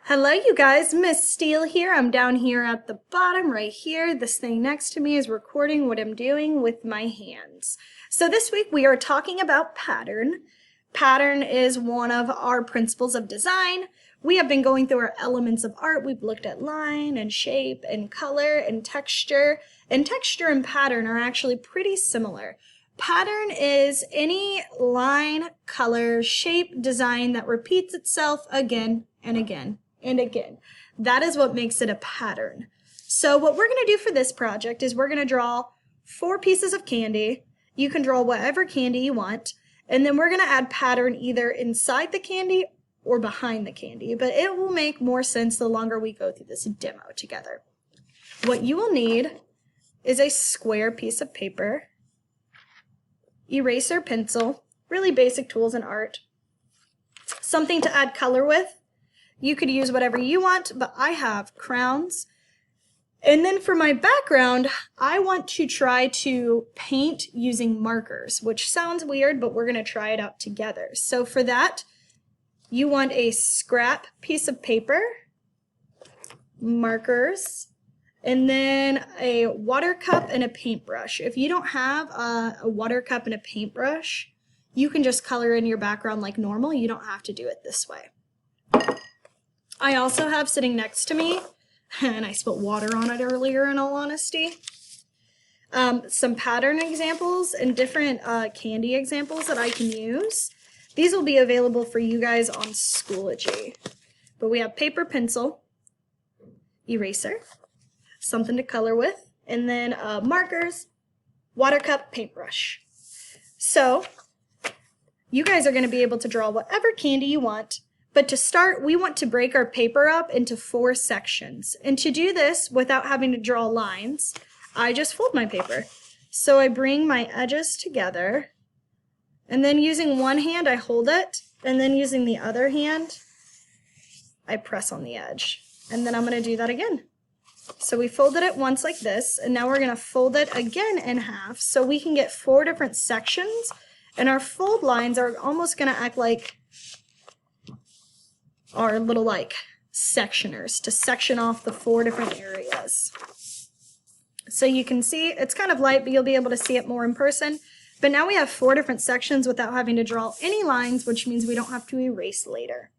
Hello you guys, Miss Steele here. I'm down here at the bottom right here. This thing next to me is recording what I'm doing with my hands. So this week we are talking about pattern. Pattern is one of our principles of design. We have been going through our elements of art. We've looked at line and shape and color and texture. And texture and pattern are actually pretty similar. Pattern is any line, color, shape, design that repeats itself again and again and again. That is what makes it a pattern. So what we're going to do for this project is we're going to draw 4 pieces of candy. You can draw whatever candy you want, and then we're going to add pattern either inside the candy or behind the candy, but it will make more sense the longer we go through this demo together. What you will need is a square piece of paper, eraser, pencil, really basic tools in art, something to add color with. You could use whatever you want, but I have crowns. And then for my background, I want to try to paint using markers, which sounds weird, but we're going to try it out together. So for that, you want a scrap piece of paper, markers, and then a water cup and a paintbrush. If you don't have a water cup and a paintbrush, you can just color in your background like normal. You don't have to do it this way. I also have sitting next to me, and I spilled water on it earlier in all honesty, some pattern examples and different candy examples that I can use. These will be available for you guys on Schoology. But we have paper, pencil, eraser, something to color with, and then markers, water cup, paintbrush. So you guys are going to be able to draw whatever candy you want. But to start, we want to break our paper up into 4 sections. And to do this without having to draw lines, I just fold my paper. So I bring my edges together, and then using one hand, I hold it, and then using the other hand, I press on the edge. And then I'm going to do that again. So we folded it once like this, and now we're going to fold it again in half so we can get 4 different sections. And our fold lines are almost going to act like our little like sectioners to section off the 4 different areas. So you can see it's kind of light, but you'll be able to see it more in person. But now we have 4 different sections without having to draw any lines, which means we don't have to erase later.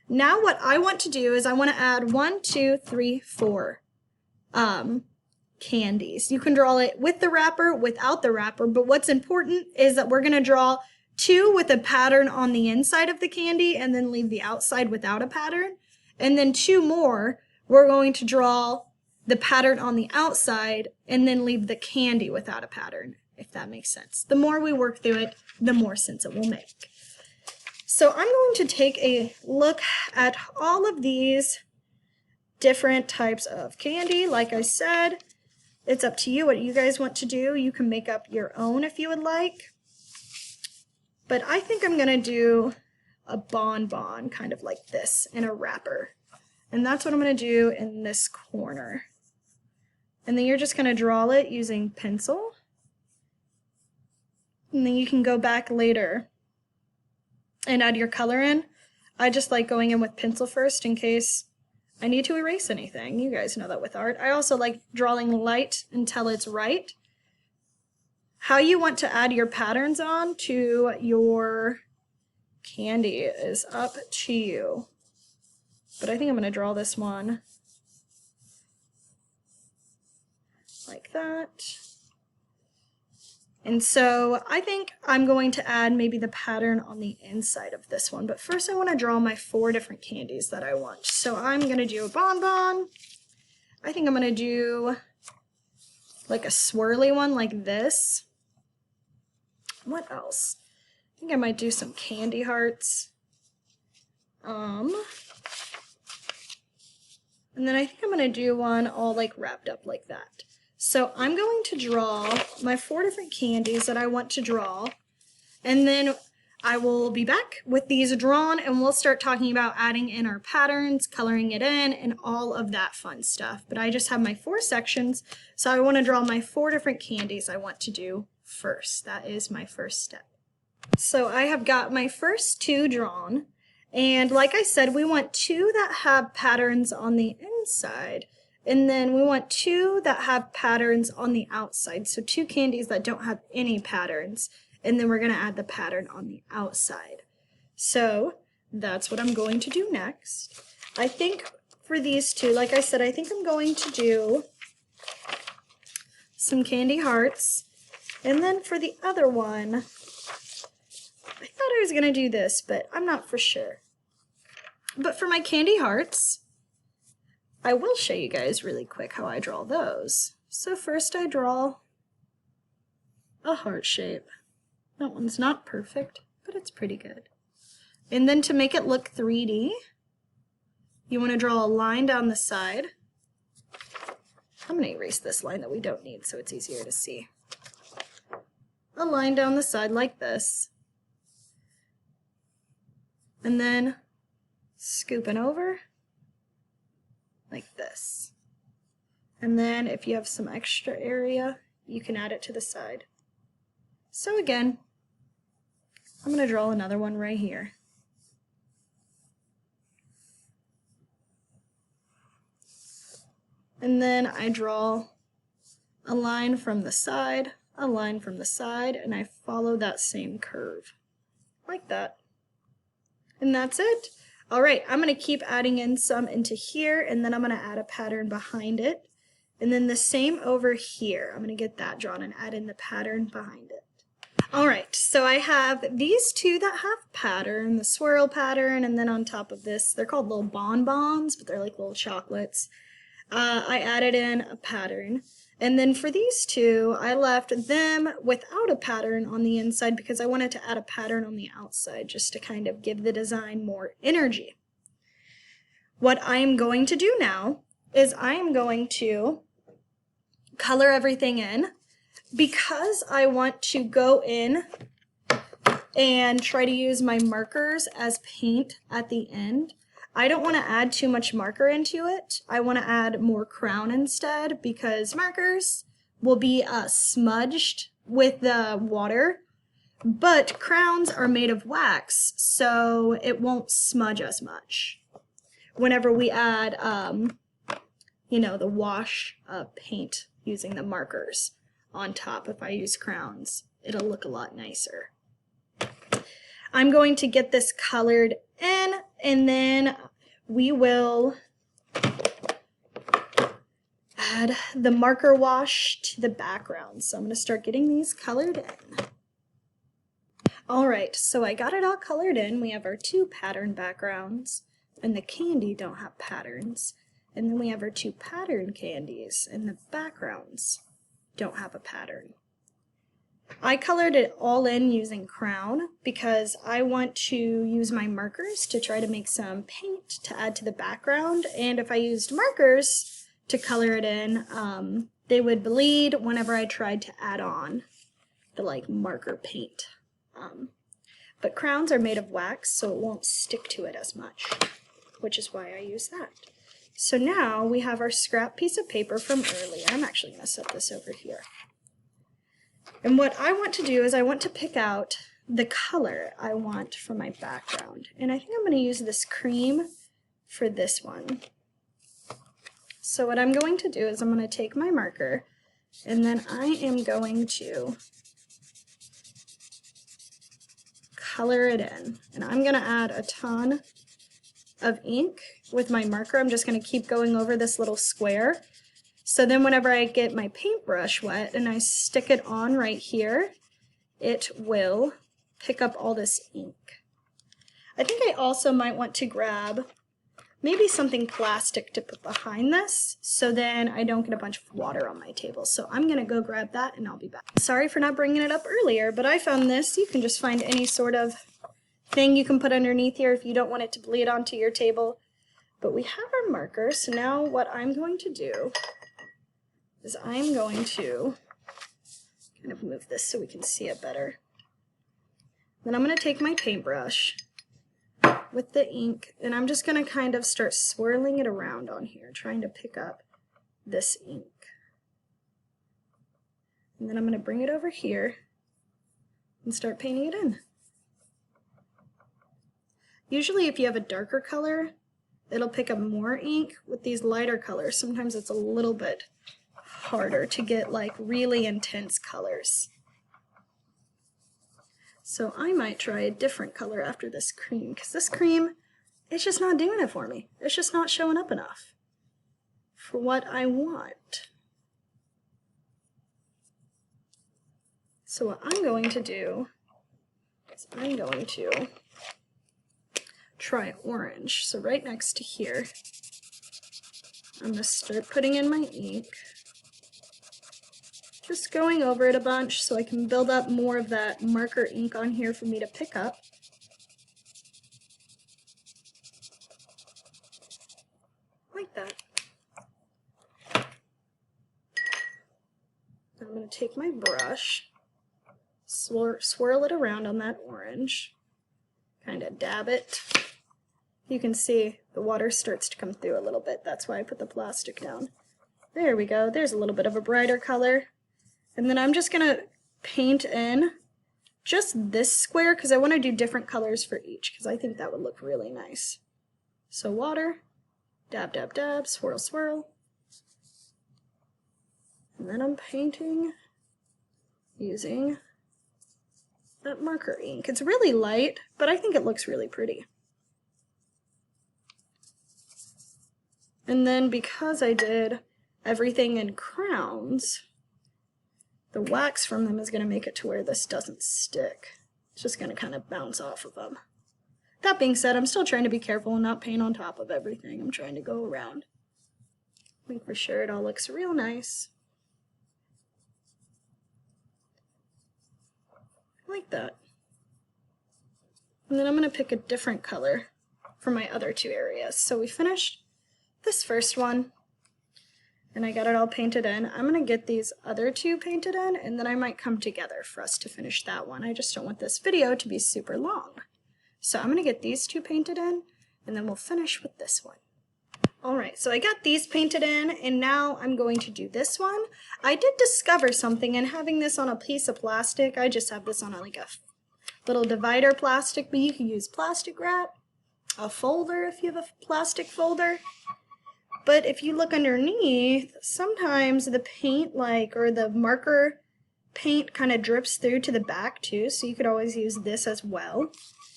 Now what I want to do is I want to add 1, 2, 3, 4 candies. You can draw it with the wrapper, without the wrapper, but what's important is that we're going to draw 2 with a pattern on the inside of the candy and then leave the outside without a pattern. And then 2 more, we're going to draw the pattern on the outside and then leave the candy without a pattern, if that makes sense. The more we work through it, the more sense it will make. So I'm going to take a look at all of these different types of candy. Like I said, it's up to you what you guys want to do. You can make up your own if you would like. But I think I'm going to do a bonbon kind of like this in a wrapper. And that's what I'm going to do in this corner. And then you're just going to draw it using pencil. And then you can go back later and add your color in. I just like going in with pencil first in case I need to erase anything. You guys know that with art. I also like drawing light until it's right. How you want to add your patterns on to your candy is up to you. But I think I'm going to draw this one like that. And so I think I'm going to add maybe the pattern on the inside of this one. But first I want to draw my 4 different candies that I want. So I'm going to do a bonbon. I think I'm going to do like a swirly one like this. What else? I think I might do some candy hearts. And then I think I'm going to do one all like wrapped up like that. So I'm going to draw my 4 different candies that I want to draw. And then I will be back with these drawn and we'll start talking about adding in our patterns, coloring it in, and all of that fun stuff. But I just have my 4 sections, so I want to draw my 4 different candies I want to do first. That is my first step. So I have got my first 2 drawn, And like I said, we want 2 that have patterns on the inside. And then we want 2 that have patterns on the outside. So 2 candies that don't have any patterns. And then we're going to add the pattern on the outside. So that's what I'm going to do next. I think for these 2, like I said, I think I'm going to do some candy hearts. And then for the other one, I thought I was going to do this, but I'm not for sure. But for my candy hearts, I will show you guys really quick how I draw those. So first I draw a heart shape. That one's not perfect, but it's pretty good. And then to make it look 3D, you want to draw a line down the side. I'm going to erase this line that we don't need so it's easier to see. A line down the side like this. And then scooping over like this. And then if you have some extra area, you can add it to the side. So again, I'm going to draw another one right here. And then I draw a line from the side, a line from the side, and I follow that same curve, like that. And that's it. All right, I'm going to keep adding in some into here, and then I'm going to add a pattern behind it. And then the same over here. I'm going to get that drawn and add in the pattern behind it. All right, so I have these 2 that have pattern, the swirl pattern, and then on top of this, they're called little bonbons, but they're like little chocolates. I added in a pattern. And then for these 2, I left them without a pattern on the inside because I wanted to add a pattern on the outside just to kind of give the design more energy. What I am going to do now is I am going to color everything in because I want to go in and try to use my markers as paint at the end. I don't want to add too much marker into it. I want to add more crown instead because markers will be smudged with the water, but crowns are made of wax, so it won't smudge as much. Whenever we add, you know, the wash paint using the markers on top, if I use crowns, it'll look a lot nicer. I'm going to get this colored in, and then we will add the marker wash to the background. So I'm going to start getting these colored in. All right, so I got it all colored in. We have our 2 pattern backgrounds, and the candy don't have patterns. And then we have our 2 pattern candies, and the backgrounds don't have a pattern. I colored it all in using crown because I want to use my markers to try to make some paint to add to the background, and if I used markers to color it in, they would bleed whenever I tried to add on the like marker paint. But crowns are made of wax, so it won't stick to it as much, which is why I use that. So now we have our scrap piece of paper from earlier. I'm actually going to set this over here. And what I want to do is I want to pick out the color I want for my background. And I think I'm going to use this cream for this one. So what I'm going to do is I'm going to take my marker and then I am going to color it in. And I'm going to add a ton of ink with my marker. I'm just going to keep going over this little square. So then whenever I get my paintbrush wet and I stick it on right here, it will pick up all this ink. I think I also might want to grab maybe something plastic to put behind this so then I don't get a bunch of water on my table. So I'm going to go grab that and I'll be back. Sorry for not bringing it up earlier, but I found this. You can just find any sort of thing you can put underneath here if you don't want it to bleed onto your table. But we have our marker, so now what I'm going to do is I'm going to kind of move this so we can see it better. Then I'm going to take my paintbrush with the ink and I'm just going to kind of start swirling it around on here, trying to pick up this ink. And then I'm going to bring it over here and start painting it in. Usually if you have a darker color, it'll pick up more ink. With these lighter colors, sometimes it's a little bit harder to get like really intense colors. So I might try a different color after this cream, because this cream, it's just not doing it for me. It's just not showing up enough for what I want. So what I'm going to do is I'm going to try orange. So right next to here, I'm going to start putting in my ink. Just going over it a bunch so I can build up more of that marker ink on here for me to pick up. Like that. I'm going to take my brush, swirl it around on that orange, kind of dab it. You can see the water starts to come through a little bit. That's why I put the plastic down. There we go. There's a little bit of a brighter color. And then I'm just going to paint in just this square because I want to do different colors for each because I think that would look really nice. So water, dab, dab, dab, swirl, swirl. And then I'm painting using that marker ink. It's really light, but I think it looks really pretty. And then because I did everything in crowns, the wax from them is going to make it to where this doesn't stick. It's just going to kind of bounce off of them. That being said, I'm still trying to be careful and not paint on top of everything. I'm trying to go around. Make for sure it all looks real nice. Like that. And then I'm going to pick a different color for my other two areas. So we finished this first one, and I got it all painted in. I'm going to get these other two painted in, and then I might come together for us to finish that one. I just don't want this video to be super long. So I'm going to get these two painted in, and then we'll finish with this one. Alright, so I got these painted in, and now I'm going to do this one. I did discover something, and having this on a piece of plastic, I just have this on like a little divider plastic, but you can use plastic wrap, a folder if you have a plastic folder. But if you look underneath, sometimes the paint or the marker paint kind of drips through to the back too, so you could always use this as well.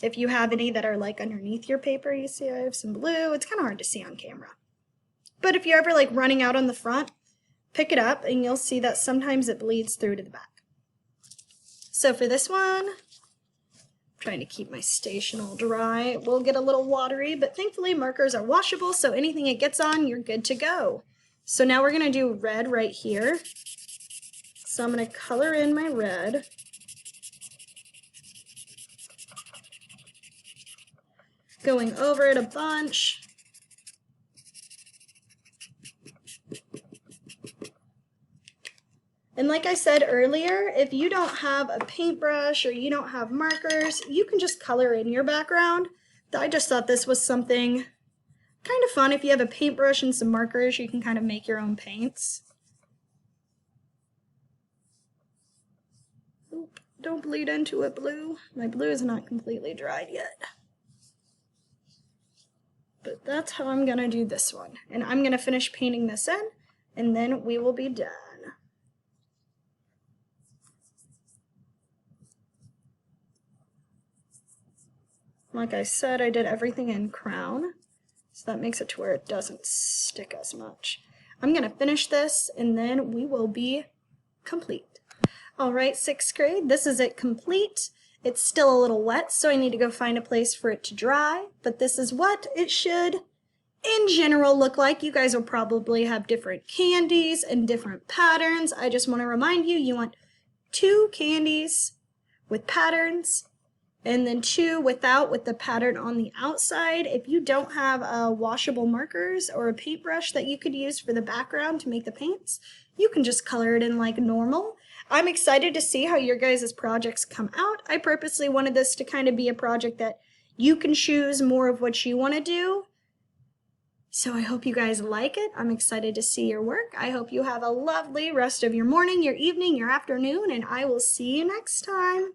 If you have any that are like underneath your paper, you see I have some blue. It's kind of hard to see on camera. But if you're ever like running out on the front, pick it up and you'll see that sometimes it bleeds through to the back. So for this one, trying to keep my station all dry. It will get a little watery, but thankfully markers are washable, so anything it gets on, you're good to go. So now we're going to do red right here. So I'm going to color in my red. Going over it a bunch. And like I said earlier, if you don't have a paintbrush or you don't have markers, you can just color in your background. I just thought this was something kind of fun. If you have a paintbrush and some markers, you can kind of make your own paints. Oop, don't bleed into it, blue. My blue is not completely dried yet. But that's how I'm going to do this one. And I'm going to finish painting this in, and then we will be done. Like I said, I did everything in crown, so that makes it to where it doesn't stick as much. I'm going to finish this, and then we will be complete. All right, 6th grade, this is it complete. It's still a little wet, so I need to go find a place for it to dry, but this is what it should, in general, look like. You guys will probably have different candies and different patterns. I just want to remind you, you want 2 candies with patterns, and then 2 without, with the pattern on the outside. If you don't have washable markers or a paintbrush that you could use for the background to make the paints, you can just color it in like normal. I'm excited to see how your guys' projects come out. I purposely wanted this to kind of be a project that you can choose more of what you want to do. So I hope you guys like it. I'm excited to see your work. I hope you have a lovely rest of your morning, your evening, your afternoon, and I will see you next time.